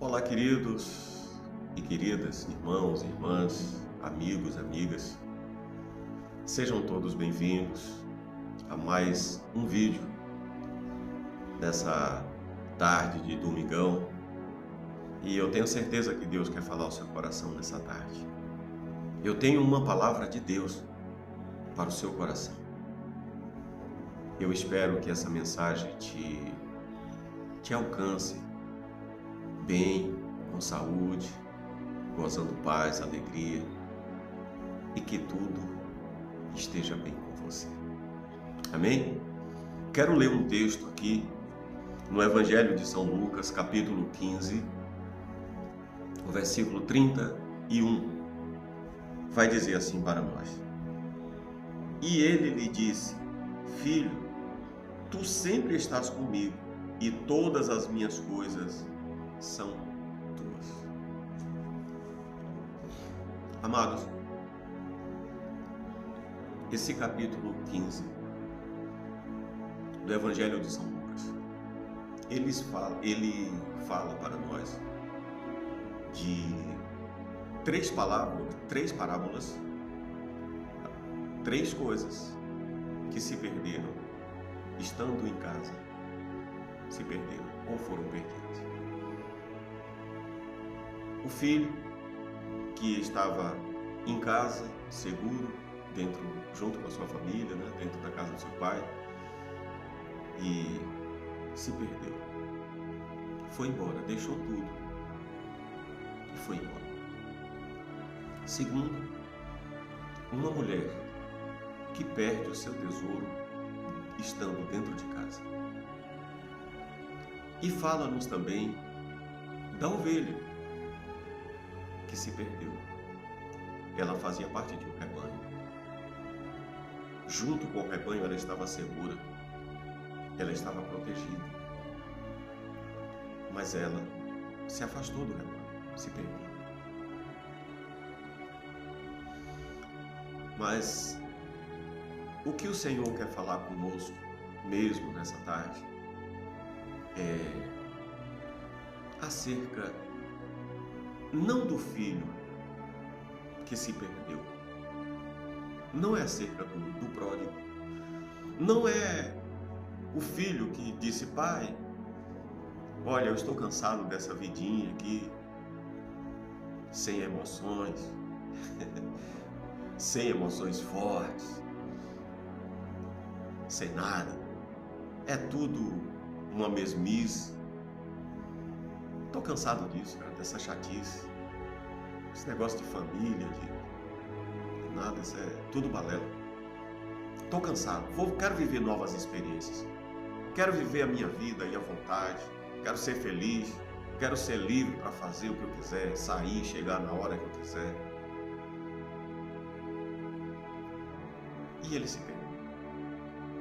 Olá, queridos e queridas, irmãos e irmãs, amigos, amigas. Sejam todos bem-vindos a mais um vídeo nessa tarde de domingão. E eu tenho certeza que Deus quer falar ao seu coração nessa tarde. Eu tenho uma palavra de Deus para o seu coração. Eu espero que essa mensagem te alcance bem, com saúde, gozando paz, alegria e que tudo esteja bem com você. Amém? Quero ler um texto aqui no Evangelho de São Lucas, capítulo 15, o versículo 31. Vai dizer assim para nós: E ele lhe disse: Filho, tu sempre estás comigo e todas as minhas coisas são tuas. Amados, esse capítulo 15 do Evangelho de São Lucas, ele fala para nós de três parábolas, três coisas que se perderam estando em casa, se perderam ou foram perdidas. O filho que estava em casa, seguro, junto com a sua família, dentro da casa do seu pai, e se perdeu. Foi embora, deixou tudo e foi embora. Segundo, uma mulher que perde o seu tesouro estando dentro de casa. E fala-nos também da ovelha que se perdeu. Ela fazia parte de um rebanho. Junto com o rebanho ela estava segura, ela estava protegida. Mas ela se afastou do rebanho, se perdeu. Mas o que o Senhor quer falar conosco mesmo nessa tarde é acerca não do filho que se perdeu, não é acerca do pródigo, não é o filho que disse: pai, olha, eu estou cansado dessa vidinha aqui, sem emoções, sem emoções fortes, sem nada, é tudo uma mesmice. Tô cansado disso, cara, dessa chatice, esse negócio de família, de nada, isso é tudo balela. Tô cansado, quero viver novas experiências, quero viver a minha vida aí à vontade, quero ser feliz, quero ser livre para fazer o que eu quiser, sair, chegar na hora que eu quiser. E ele se perdeu.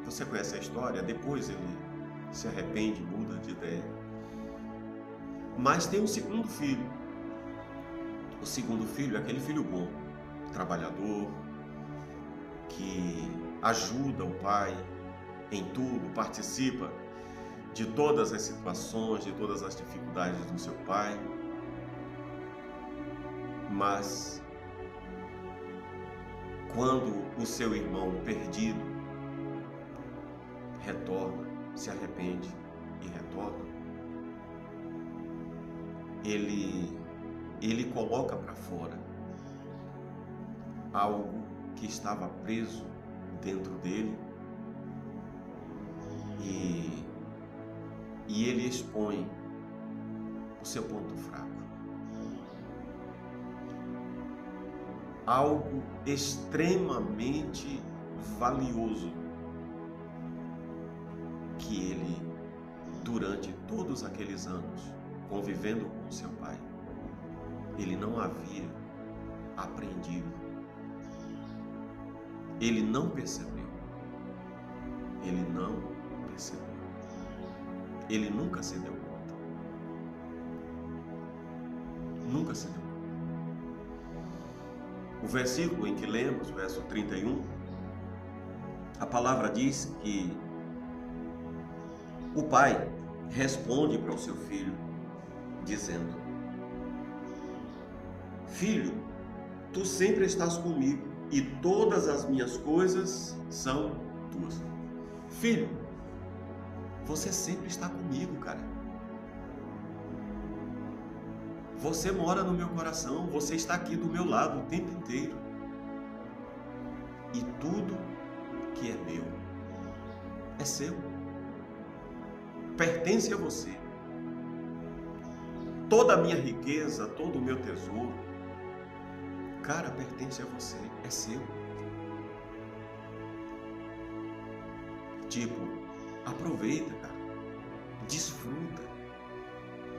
Você conhece a história, depois ele se arrepende, muda de ideia. Mas tem um segundo filho. O segundo filho é aquele filho bom, trabalhador, que ajuda o pai em tudo, participa de todas as situações, de todas as dificuldades do seu pai. Mas quando o seu irmão perdido retorna, se arrepende e retorna, ele coloca para fora algo que estava preso dentro dele e ele expõe o seu ponto fraco. Algo extremamente valioso que ele, durante todos aqueles anos, convivendo com o seu pai, ele não havia aprendido. Ele não percebeu. Ele não percebeu. Ele nunca se deu conta. Nunca se deu conta. O versículo em que lemos, verso 31, a palavra diz que o pai responde para o seu filho, dizendo: Filho, tu sempre estás comigo e todas as minhas coisas são tuas. Filho, você sempre está comigo, cara. Você mora no meu coração, você está aqui do meu lado o tempo inteiro. E tudo que é meu é seu. Pertence a você. Toda a minha riqueza, todo o meu tesouro, cara, pertence a você, é seu. Tipo, aproveita, cara. Desfruta.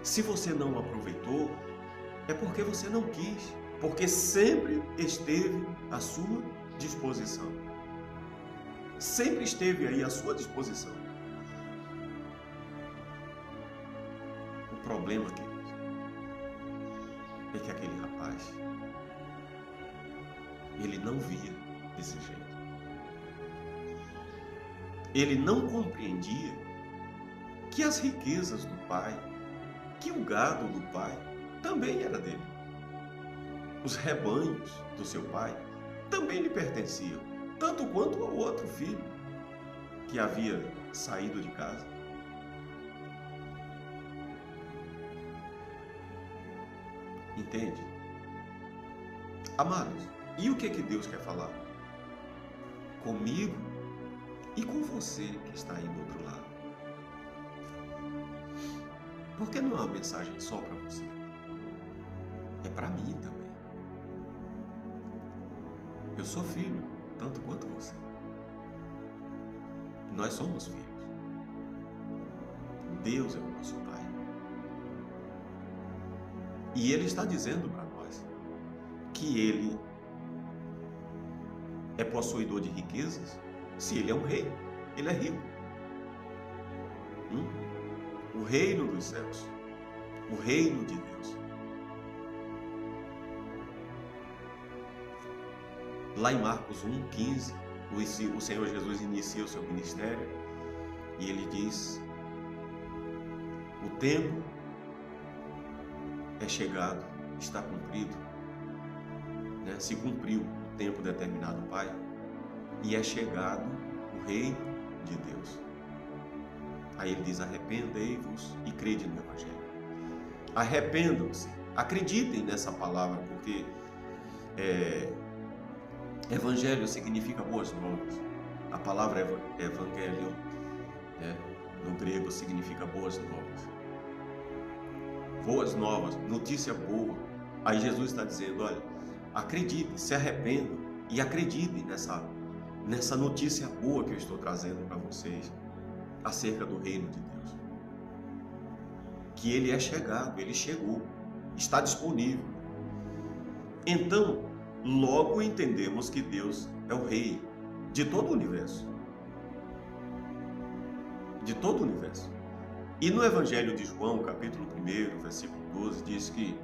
Se você não aproveitou, é porque você não quis, porque sempre esteve à sua disposição. Sempre esteve aí à sua disposição. O problema, queridos, é que aquele rapaz, ele não via desse jeito. Ele não compreendia que as riquezas do pai, que o gado do pai também era dele. Os rebanhos do seu pai também lhe pertenciam, tanto quanto ao outro filho que havia saído de casa. Entende? Amados, e o que Deus quer falar? Comigo e com você que está aí do outro lado. Porque não é uma mensagem só para você. É para mim também. Eu sou filho, tanto quanto você. Nós somos filhos. Deus é o nosso Pai. E Ele está dizendo para nós que Ele é possuidor de riquezas. Se Ele é um rei, Ele é rico. O reino dos céus, o reino de Deus. Lá em Marcos 1:15, o Senhor Jesus inicia o seu ministério e Ele diz: o tempo é chegado, está cumprido, né? Se cumpriu o tempo determinado, Pai, e é chegado o reino de Deus. Aí Ele diz: arrependei-vos e crede no Evangelho. Arrependam-se, acreditem nessa palavra, porque Evangelho significa boas novas. A palavra Evangelion, né, no grego, significa boas novas. Boas novas, notícia boa. Aí Jesus está dizendo: olha, acreditem, se arrependam e acreditem nessa notícia boa que eu estou trazendo para vocês acerca do reino de Deus. Que Ele é chegado, Ele chegou, está disponível. Então, logo entendemos que Deus é o Rei de todo o universo. De todo o universo. E no Evangelho de João, capítulo 1, versículo 12, diz que: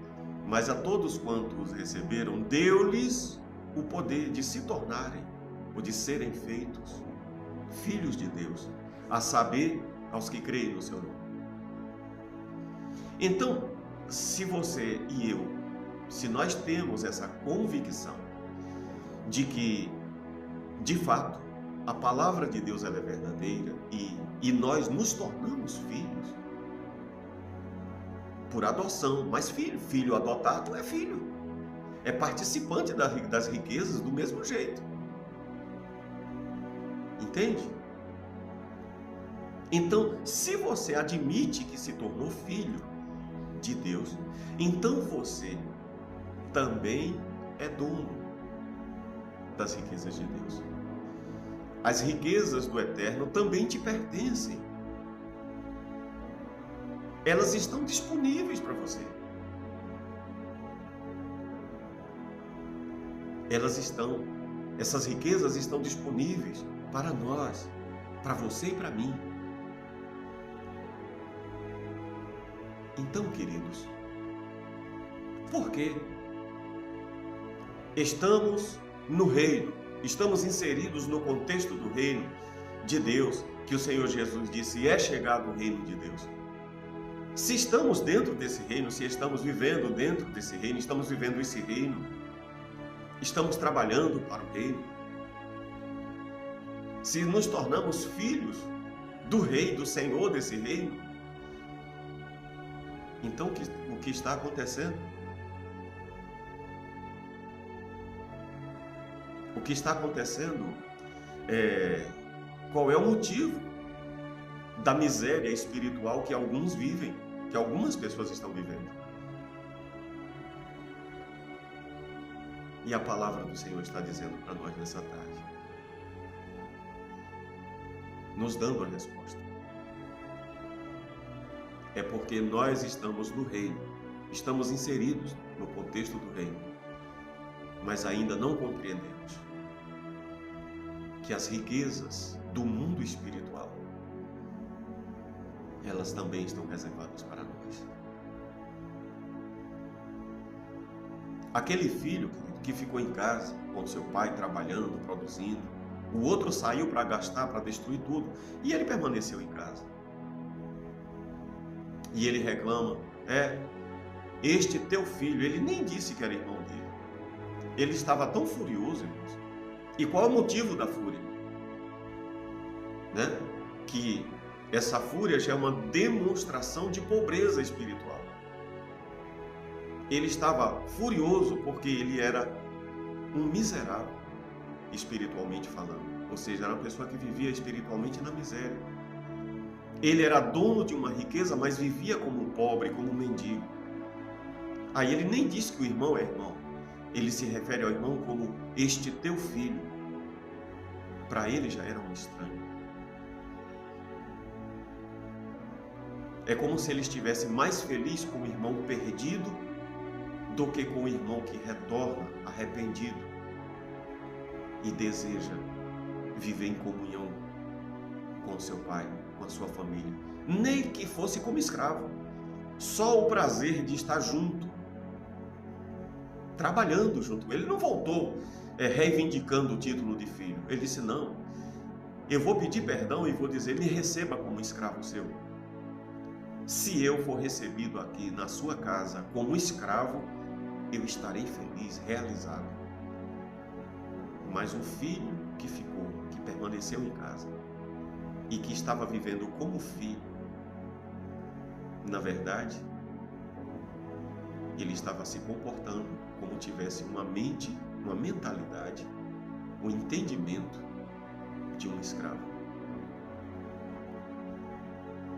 mas a todos quantos os receberam, deu-lhes o poder de se tornarem, ou de serem feitos, filhos de Deus, a saber, aos que creem no seu nome. Então, se você e eu, se nós temos essa convicção de que, de fato, a palavra de Deus ela é verdadeira e nós nos tornamos filhos por adoção, mas filho adotado é filho, é participante das riquezas do mesmo jeito. Entende? Então, se você admite que se tornou filho de Deus, então você também é dono das riquezas de Deus. As riquezas do Eterno também te pertencem. Elas estão disponíveis para você. Essas riquezas estão disponíveis para nós, para você e para mim. Então, queridos, por quê? Estamos no reino, estamos inseridos no contexto do reino de Deus, que o Senhor Jesus disse: é chegado o reino de Deus. Se estamos dentro desse reino, se estamos vivendo dentro desse reino, estamos vivendo esse reino, estamos trabalhando para o reino, se nos tornamos filhos do Rei, do Senhor desse reino, então o que está acontecendo? O que está acontecendo qual é o motivo da miséria espiritual que alguns vivem, que algumas pessoas estão vivendo? E a palavra do Senhor está dizendo para nós nessa tarde, nos dando a resposta. É porque nós estamos no reino, estamos inseridos no contexto do reino, mas ainda não compreendemos que as riquezas do mundo espiritual, elas também estão reservadas para nós. Aquele filho que ficou em casa com seu pai trabalhando, produzindo, o outro saiu para gastar, para destruir tudo, e ele permaneceu em casa. E ele reclama, este teu filho, ele nem disse que era irmão dele. Ele estava tão furioso, irmãos. E qual é o motivo da fúria? Que essa fúria já é uma demonstração de pobreza espiritual. Ele estava furioso porque ele era um miserável, espiritualmente falando. Ou seja, era uma pessoa que vivia espiritualmente na miséria. Ele era dono de uma riqueza, mas vivia como um pobre, como um mendigo. Aí ele nem disse que o irmão é irmão. Ele se refere ao irmão como este teu filho. Para ele já era um estranho. É como se ele estivesse mais feliz com o irmão perdido do que com o irmão que retorna arrependido e deseja viver em comunhão com seu pai, com a sua família. Nem que fosse como escravo. Só o prazer de estar junto, trabalhando junto. Ele não voltou reivindicando o título de filho. Ele disse, não, eu vou pedir perdão e vou dizer, me receba como escravo seu. Se eu for recebido aqui na sua casa como escravo, eu estarei feliz, realizado. Mas um filho que ficou, que permaneceu em casa e que estava vivendo como filho, na verdade, ele estava se comportando como tivesse uma mente, uma mentalidade, um entendimento de um escravo.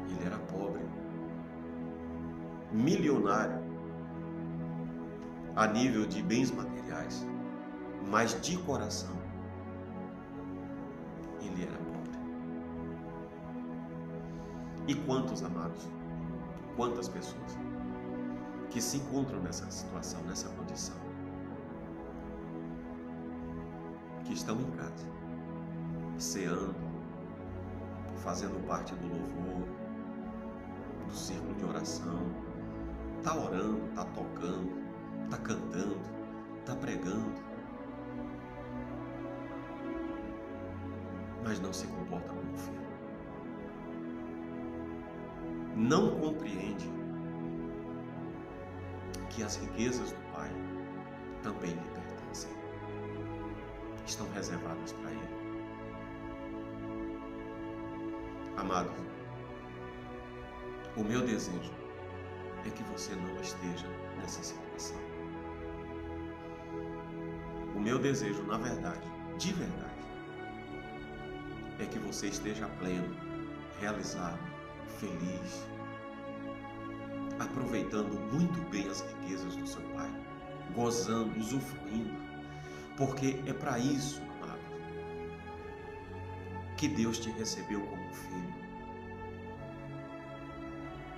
Ele era pobre, milionário a nível de bens materiais, mas de coração ele era pobre. E quantos, amados, quantas pessoas que se encontram nessa situação, nessa condição, que estão em casa, ceando, fazendo parte do louvor, do círculo de oração, está orando, está tocando, está cantando, está pregando, mas não se comporta como filho. Não compreende que as riquezas do Pai também lhe pertencem, estão reservadas para Ele. Amados, o meu desejo é que você não esteja nessa situação. O meu desejo, na verdade, de verdade, é que você esteja pleno, realizado, feliz, aproveitando muito bem as riquezas do seu Pai, gozando, usufruindo, porque é para isso, amado, que Deus te recebeu como filho.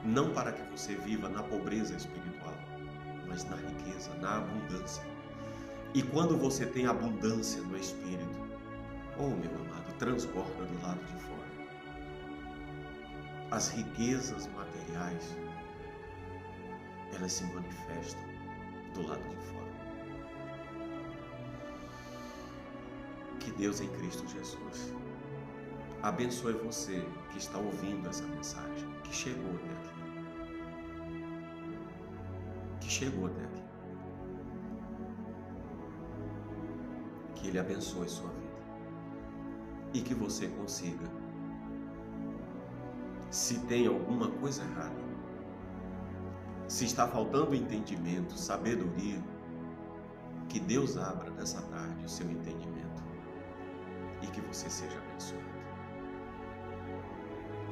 Não para que você viva na pobreza espiritual, mas na riqueza, na abundância. E quando você tem abundância no Espírito, oh meu amado, transborda do lado de fora. As riquezas materiais, elas se manifestam do lado de fora. Que Deus em Cristo Jesus abençoe você que está ouvindo essa mensagem, que chegou até aqui. que chegou até aqui. Que Ele abençoe sua vida e que você consiga, se tem alguma coisa errada, se está faltando entendimento, sabedoria, que Deus abra nessa tarde o seu entendimento e que você seja abençoado.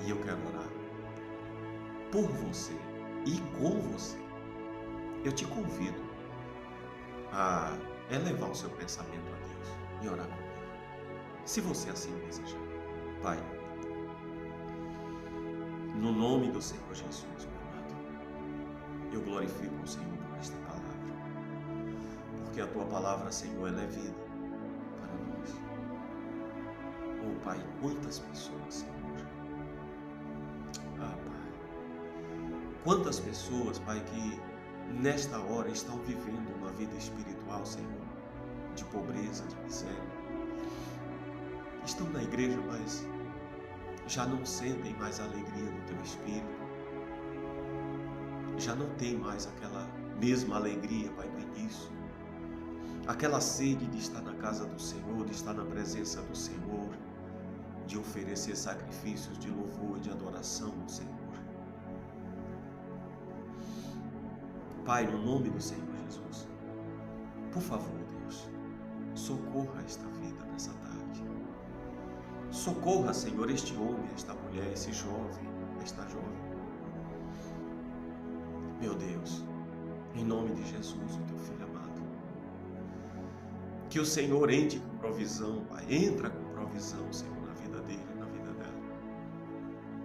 E eu quero orar por você e com você. Eu te convido a elevar o seu pensamento a Deus e orar comigo, se você assim desejar. Pai, no nome do Senhor Jesus, meu amado, eu glorifico o Senhor por esta palavra, porque a Tua palavra, Senhor, ela é vida para nós. Oh Pai, quantas pessoas, Senhor, Pai, quantas pessoas, Pai, que nesta hora estão vivendo uma vida espiritual, Senhor, de pobreza, de miséria. Estão na igreja, mas já não sentem mais a alegria do Teu Espírito. Já não tem mais aquela mesma alegria, Pai, do início. Aquela sede de estar na casa do Senhor, de estar na presença do Senhor, de oferecer sacrifícios de louvor e de adoração ao Senhor. Pai, no nome do Senhor Jesus, por favor, Deus, socorra esta vida nessa tarde. Socorra, Senhor, este homem, esta mulher, esse jovem, esta jovem. Meu Deus, em nome de Jesus, o Teu Filho amado, que o Senhor entre com provisão, Pai, entra com provisão, Senhor, na vida dele, na vida dela.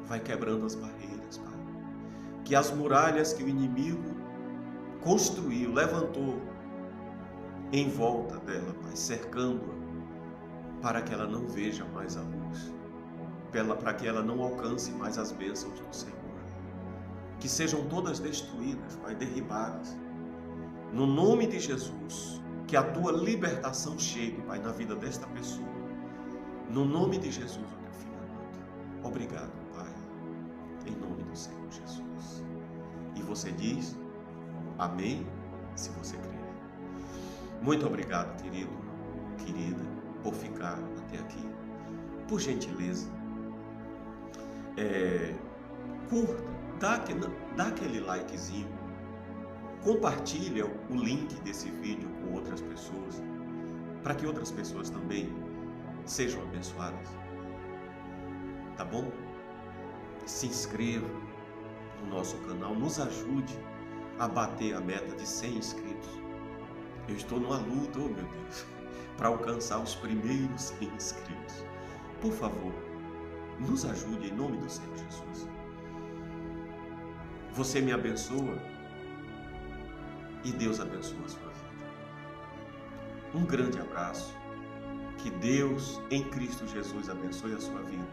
Vai quebrando as barreiras, Pai. Que as muralhas que o inimigo construiu, levantou em volta dela, Pai, cercando-a, para que ela não veja mais a luz, para que ela não alcance mais as bênçãos do Senhor. Que sejam todas destruídas, Pai, derribadas. No nome de Jesus, que a Tua libertação chegue, Pai, na vida desta pessoa. No nome de Jesus, o Teu Filho amado. Obrigado, Pai, em nome do Senhor Jesus. E você diz amém, se você crer. Muito obrigado, querido, querida, por ficar até aqui. Por gentileza, curta, dá aquele likezinho, compartilha o link desse vídeo com outras pessoas, para que outras pessoas também sejam abençoadas. Tá bom? Se inscreva no nosso canal, nos ajude a bater a meta de 100 inscritos. Eu estou numa luta, oh meu Deus, para alcançar os primeiros 100 inscritos. Por favor, nos ajude em nome do Senhor Jesus. Você me abençoa e Deus abençoa a sua vida. Um grande abraço. Que Deus em Cristo Jesus abençoe a sua vida.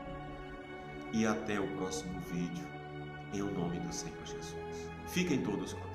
E até o próximo vídeo, em nome do Senhor Jesus. Fiquem todos com Deus.